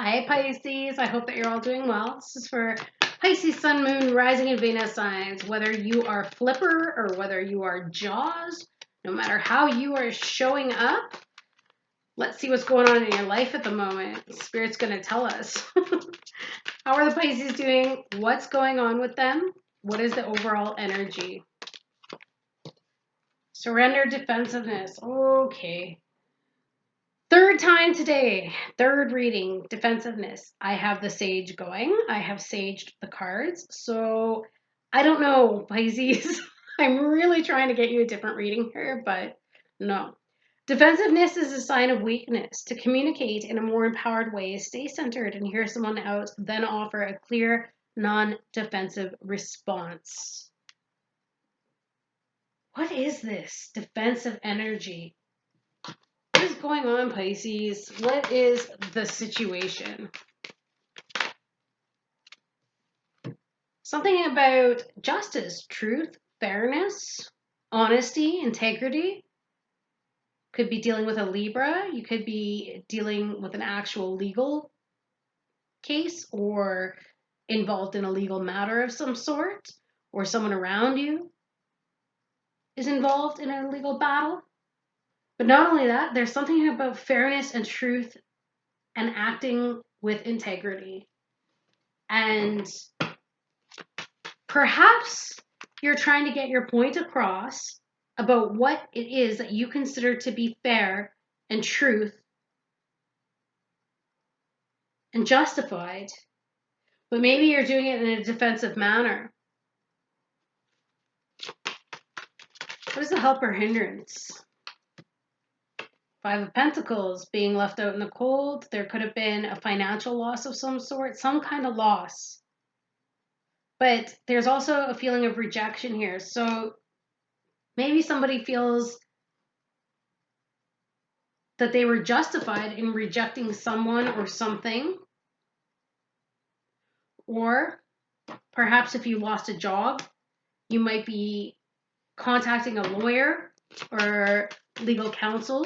Hi, Pisces. I hope that you're all doing well. This is for Pisces, Sun, Moon, Rising, and Venus signs. Whether you are Flipper or whether you are Jaws, no matter how you are showing up, let's see what's going on in your life at the moment. Spirit's going to tell us. How are the Pisces doing? What's going on with them? What is the overall energy? Surrender, defensiveness. Okay. Third time today, third reading, defensiveness. I have the sage going. I have saged the cards. So I don't know, Pisces. I'm really trying to get you a different reading here, but no. Defensiveness is a sign of weakness. To communicate in a more empowered way, stay centered and hear someone out, then offer a clear, non-defensive response. What is this defensive energy? What is going on, Pisces? What is the situation? Something about justice, truth, fairness, honesty, integrity. Could be dealing with a Libra. You could be dealing with an actual legal case or involved in a legal matter of some sort, or someone around you is involved in a legal battle. But not only that, there's something about fairness and truth and acting with integrity. And perhaps you're trying to get your point across about what it is that you consider to be fair and truth and justified, but maybe you're doing it in a defensive manner. What is the help or hindrance? Five of Pentacles, being left out in the cold. There could have been a financial loss of some sort, some kind of loss. But there's also a feeling of rejection here. So maybe somebody feels that they were justified in rejecting someone or something. Or perhaps if you lost a job, you might be contacting a lawyer or legal counsel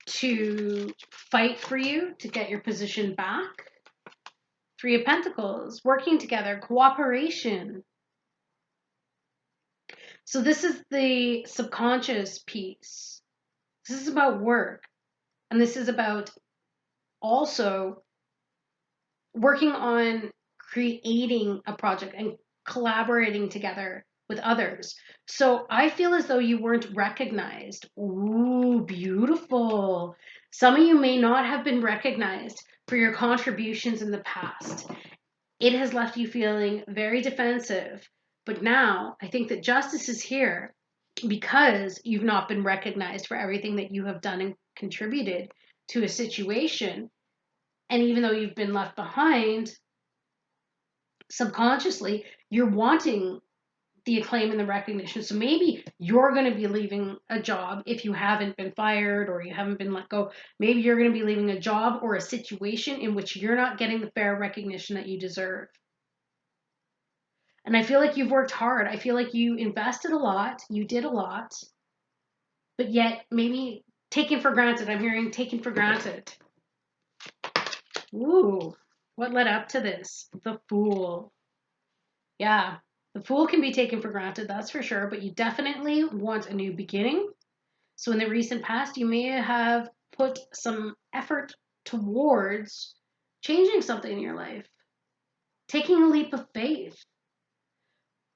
to fight for you to get your position back. Three of Pentacles, working together, cooperation. So this is the subconscious piece. This is about work. And this is about also working on creating a project and collaborating together with others. So I feel as though you weren't recognized. Ooh, beautiful. Some of you may not have been recognized for your contributions in the past. It has left you feeling very defensive. But now I think that justice is here because you've not been recognized for everything that you have done and contributed to a situation. And even though you've been left behind, subconsciously, you're wanting the acclaim and the recognition. So maybe you're going to be leaving a job if you haven't been fired or you haven't been let go. Maybe you're going to be leaving a job or a situation in which you're not getting the fair recognition that you deserve. And I feel like you've worked hard. I feel like you invested a lot. You did a lot. But yet maybe taken for granted. I'm hearing taken for granted. Ooh, what led up to this? The Fool. Yeah, the Fool can be taken for granted, that's for sure, but you definitely want a new beginning. So in the recent past, you may have put some effort towards changing something in your life, taking a leap of faith.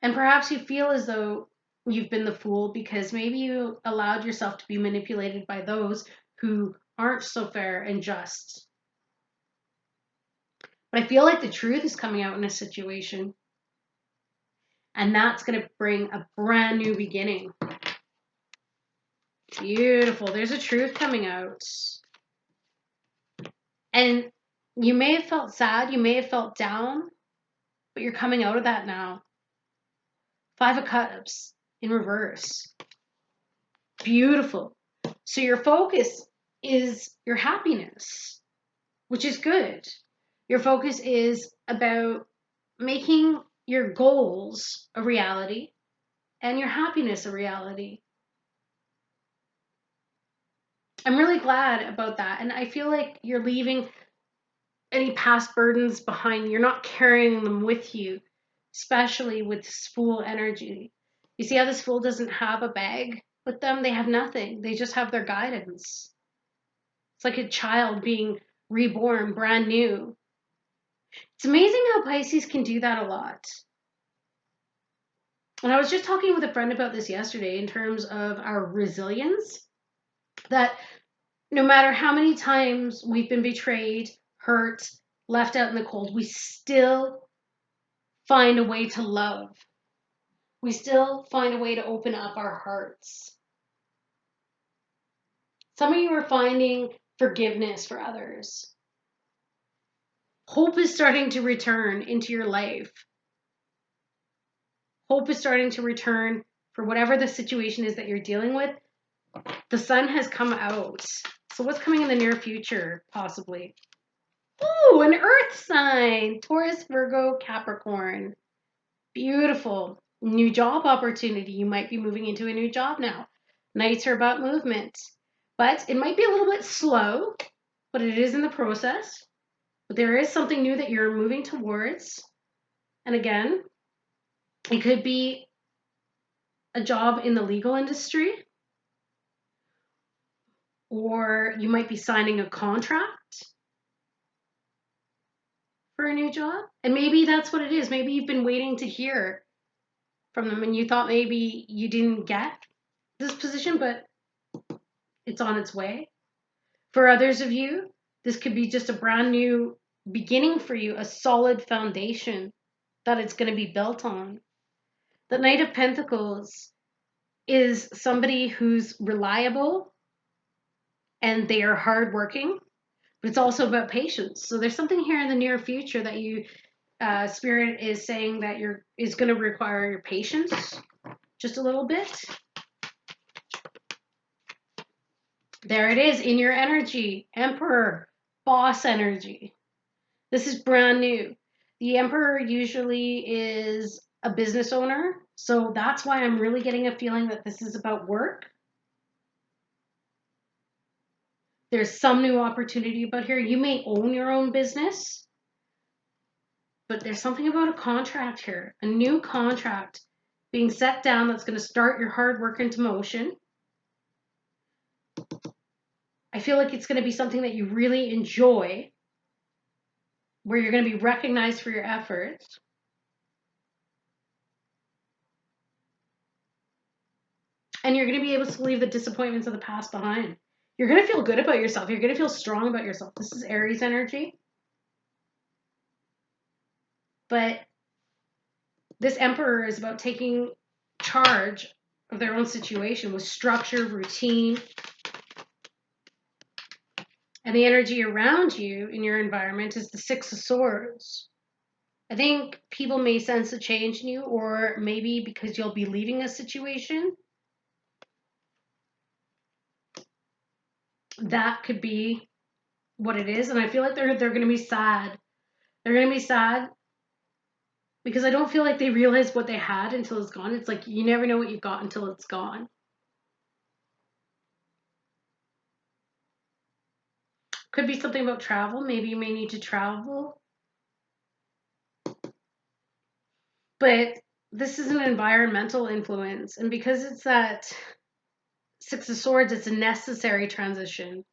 And perhaps you feel as though you've been the fool because maybe you allowed yourself to be manipulated by those who aren't so fair and just. But I feel like the truth is coming out in a situation. And that's going to bring a brand new beginning. Beautiful. There's a truth coming out. And you may have felt sad. You may have felt down. But you're coming out of that now. Five of Cups in reverse. Beautiful. So your focus is your happiness, which is good. Your focus is about making your goals a reality and your happiness a reality. I'm really glad about that. And I feel like you're leaving any past burdens behind. You're not carrying them with you, especially with this Fool energy. You see how this Fool doesn't have a bag with them? They have nothing. They just have their guidance. It's like a child being reborn, brand new. It's amazing how Pisces can do that a lot. And I was just talking with a friend about this yesterday in terms of our resilience, that no matter how many times we've been betrayed, hurt, left out in the cold, we still find a way to love. We still find a way to open up our hearts. Some of you are finding forgiveness for others. Hope is starting to return into your life. Hope is starting to return for whatever the situation is that you're dealing with. The sun has come out. So what's coming in the near future, possibly? Ooh, an earth sign. Taurus, Virgo, Capricorn. Beautiful. New job opportunity. You might be moving into a new job now. Nights are about movement. But it might be a little bit slow, but it is in the process. But there is something new that you're moving towards. And again, it could be a job in the legal industry, or you might be signing a contract for a new job. And maybe that's what it is. Maybe you've been waiting to hear from them and you thought maybe you didn't get this position, but it's on its way. For others of you, this could be just a brand new beginning for you, a solid foundation that it's going to be built on. The Knight of Pentacles is somebody who's reliable and they are hardworking, but it's also about patience. So there's something here in the near future that you, Spirit is saying that is going to require your patience just a little bit. There it is in your energy, Emperor, boss energy. This is brand new. The Emperor usually is a business owner, so that's why I'm really getting a feeling that this is about work. There's some new opportunity about here. You may own your own business, but there's something about a contract here, a new contract being set down that's going to start your hard work into motion. I feel like it's going to be something that you really enjoy, where you're going to be recognized for your efforts. And you're going to be able to leave the disappointments of the past behind. You're going to feel good about yourself. You're going to feel strong about yourself. This is Aries energy. But this Emperor is about taking charge of their own situation with structure, routine. And the energy around you in your environment is the Six of Swords. I think people may sense a change in you, or maybe because you'll be leaving a situation. That could be what it is. And I feel like they're going to be sad. They're going to be sad because I don't feel like they realize what they had until it's gone. It's like you never know what you got until it's gone. Could be something about travel. Maybe you may need to travel. But this is an environmental influence. And because it's that Six of Swords, it's a necessary transition.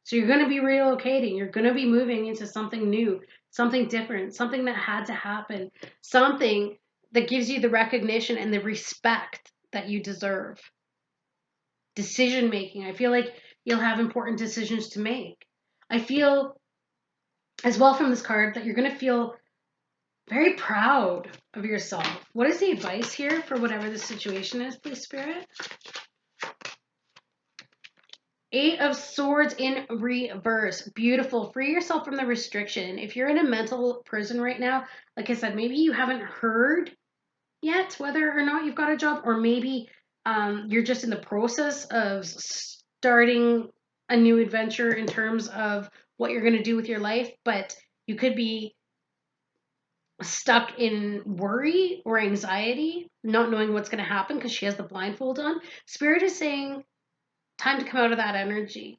So you're going to be relocating. You're going to be moving into something new, something different, something that had to happen, something that gives you the recognition and the respect that you deserve. Decision making. I feel like you'll have important decisions to make. I feel as well from this card that you're going to feel very proud of yourself. What is the advice here for whatever the situation is, please, Spirit? Eight of Swords in reverse. Beautiful. Free yourself from the restriction. If you're in a mental prison right now, like I said, maybe you haven't heard yet whether or not you've got a job, or maybe you're just in the process of starting a new adventure in terms of what you're going to do with your life, but you could be stuck in worry or anxiety, not knowing what's going to happen because she has the blindfold on. Spirit is saying, time to come out of that energy.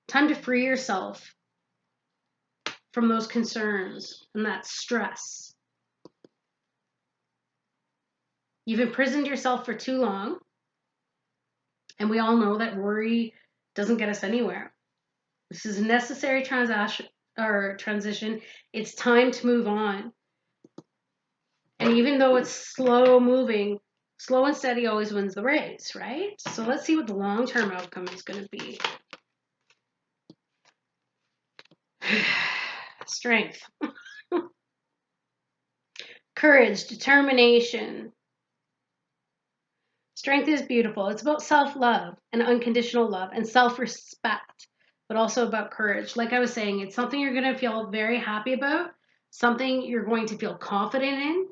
Time to free yourself. from those concerns and that stress. You've imprisoned yourself for too long. And we all know that worry doesn't get us anywhere. This is a necessary transition. It's time to move on. And even though it's slow moving, slow and steady always wins the race, right? So let's see what the long-term outcome is going to be. Strength. Courage, determination. Strength is beautiful. It's about self-love and unconditional love and self-respect, but also about courage. Like I was saying, it's something you're going to feel very happy about, something you're going to feel confident in,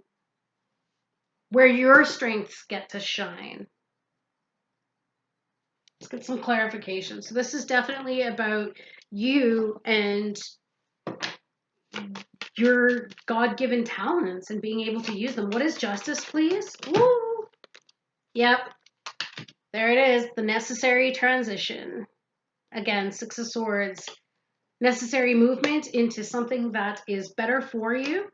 where your strengths get to shine. Let's get some clarification. So this is definitely about you and your God-given talents and being able to use them. What is justice, please? Woo! Yep. There it is, the necessary transition. Again, Six of Swords. Necessary movement into something that is better for you.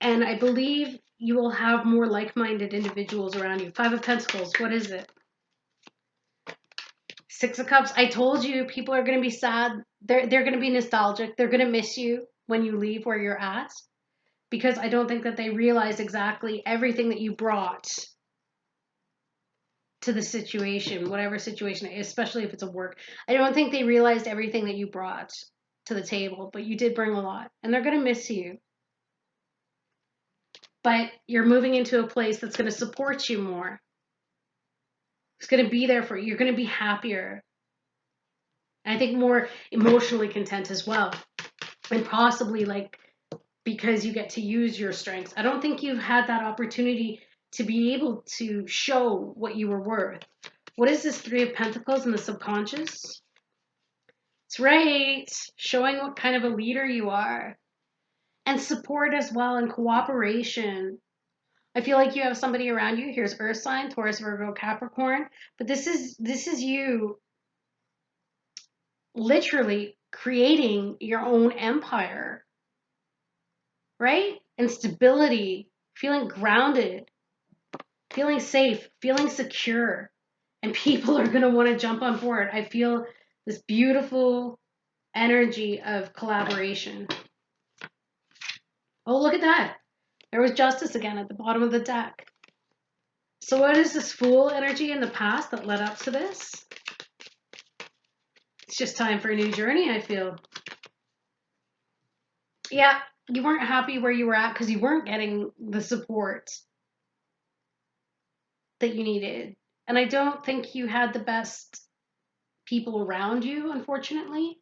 And I believe you will have more like-minded individuals around you. Five of Pentacles, what is it? Six of Cups, I told you people are going to be sad. They're going to be nostalgic. They're going to miss you when you leave where you're at. Because I don't think that they realize exactly everything that you brought to the situation, whatever situation, especially if it's a work. I don't think they realized everything that you brought to the table, but you did bring a lot. And they're going to miss you. But you're moving into a place that's going to support you more. It's going to be there for you. You're going to be happier. And I think more emotionally content as well. And possibly like because you get to use your strengths. I don't think you've had that opportunity to be able to show what you were worth. What is this Three of Pentacles in the subconscious? It's right. Showing what kind of a leader you are. And support as well and cooperation. I feel like you have somebody around you. Here's Earth sign, Taurus, Virgo, Capricorn. But this is you literally creating your own empire. Right? And stability, feeling grounded, feeling safe, feeling secure. And people are going to want to jump on board. I feel this beautiful energy of collaboration. Oh, look at that. There was justice again at the bottom of the deck. So what is this Fool energy in the past that led up to this? It's just time for a new journey, I feel. Yeah, you weren't happy where you were at because you weren't getting the support that you needed. And I don't think you had the best people around you, unfortunately.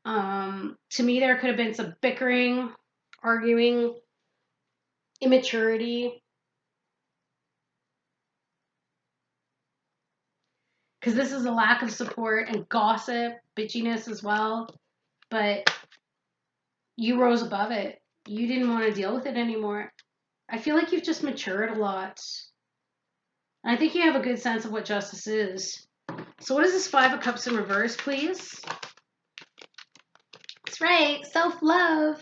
To me, there could have been some bickering, arguing, immaturity. Because this is a lack of support and gossip, bitchiness as well. But you rose above it. You didn't want to deal with it anymore. I feel like you've just matured a lot. And I think you have a good sense of what justice is. So what is this Five of Cups in reverse, please? That's right. Self-love.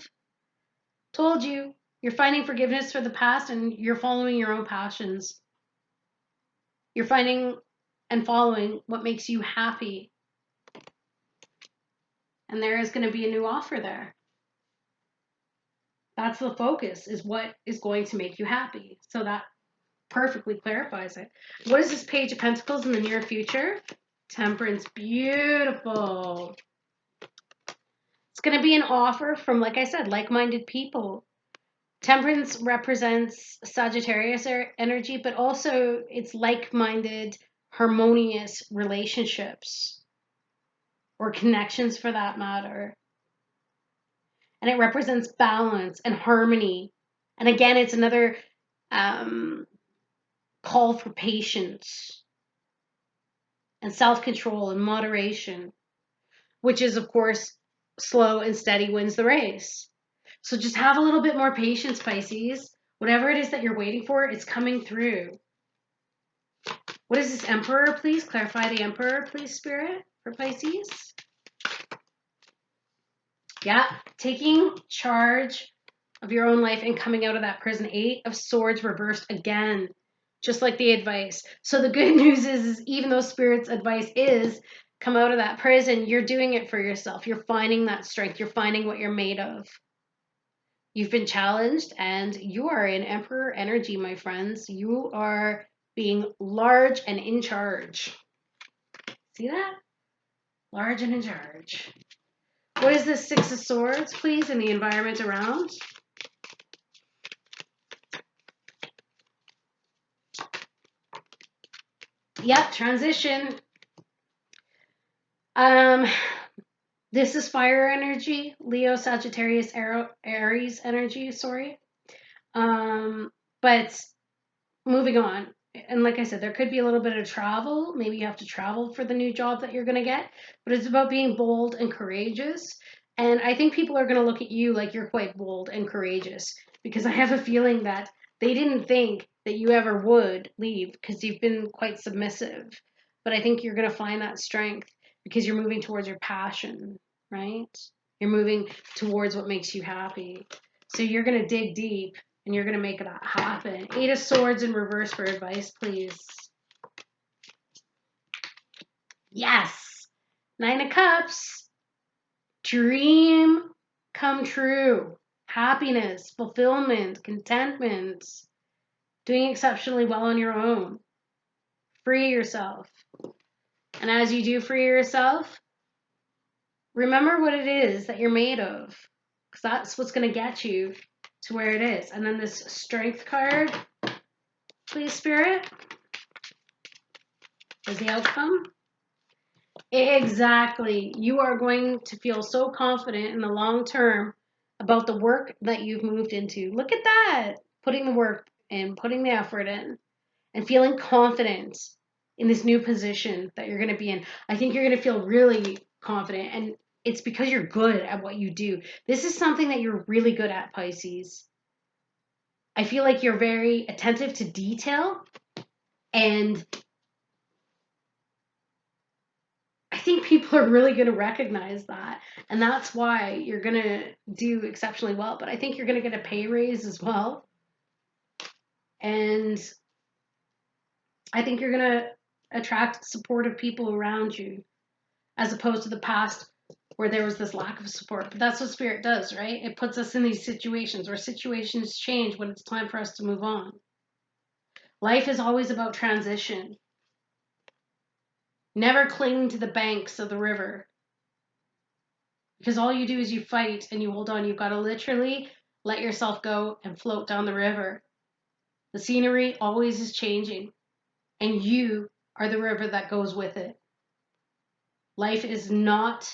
Told you. You're finding forgiveness for the past and you're following your own passions. You're finding and following what makes you happy. And there is going to be a new offer there. That's the focus, is what is going to make you happy. So that perfectly clarifies it. What is this Page of Pentacles in the near future? Temperance. Beautiful. It's going to be an offer from, like I said, like-minded people. Temperance represents Sagittarius energy, but also it's like-minded, harmonious relationships or connections for that matter. And it represents balance and harmony. And again, it's another call for patience and self-control and moderation, which is, of course, slow and steady wins the race. So just have a little bit more patience, Pisces. Whatever it is that you're waiting for, it's coming through. What is this Emperor, please? Clarify the Emperor, please, Spirit, for Pisces. Yeah, taking charge of your own life and coming out of that prison. 8 of Swords reversed again, just like the advice. So the good news is even though Spirit's advice is come out of that prison, you're doing it for yourself. You're finding that strength. You're finding what you're made of. You've been challenged and you are in Emperor energy, my friends. You are being large and in charge. See that? Large and in charge. What is this 6 of Swords, please, in the environment around? Yep, transition. This is fire energy, Leo, Sagittarius, Aries energy, sorry. But moving on. And like I said, there could be a little bit of travel. Maybe you have to travel for the new job that you're going to get. But it's about being bold and courageous. And I think people are going to look at you like you're quite bold and courageous because I have a feeling that they didn't think that you ever would leave because you've been quite submissive. But I think you're going to find that strength because you're moving towards your passion, right? You're moving towards what makes you happy. So you're going to dig deep and you're going to make that happen. 8 of Swords in reverse for advice, please. Yes. 9 of Cups. Dream come true. Happiness, fulfillment, contentment. Doing exceptionally well on your own. Free yourself. And as you do free yourself, remember what it is that you're made of. Because that's what's going to get you to where it is. And then this Strength card, please, Spirit, is the outcome. Exactly. You are going to feel so confident in the long term about the work that you've moved into. Look at that. Putting the work in, putting the effort in, and feeling confident in this new position that you're going to be in. I think you're going to feel really confident, and it's because you're good at what you do. This is something that you're really good at, Pisces. I feel like you're very attentive to detail, and I think people are really going to recognize that. And that's why you're going to do exceptionally well. But I think you're going to get a pay raise as well. And I think you're going to attract supportive people around you as opposed to the past where there was this lack of support. But that's what Spirit does, right? It puts us in these situations where situations change when it's time for us to move on. Life is always about transition. Never cling to the banks of the river. Because all you do is you fight and you hold on. You've got to literally let yourself go and float down the river. The scenery always is changing, and you are the river that goes with it. Life is not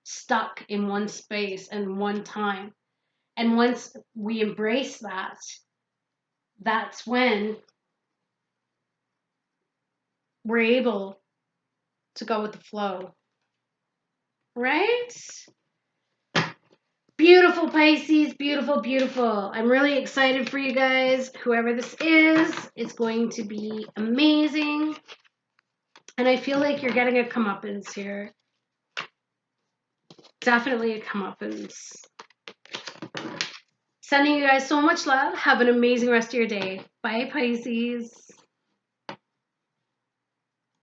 stuck in one space and one time. And once we embrace that, that's when we're able to go with the flow. Right? Beautiful, Pisces. Beautiful, beautiful. I'm really excited for you guys. Whoever this is, it's going to be amazing. And I feel like you're getting a comeuppance here. Definitely a comeuppance. Sending you guys so much love. Have an amazing rest of your day. Bye, Pisces.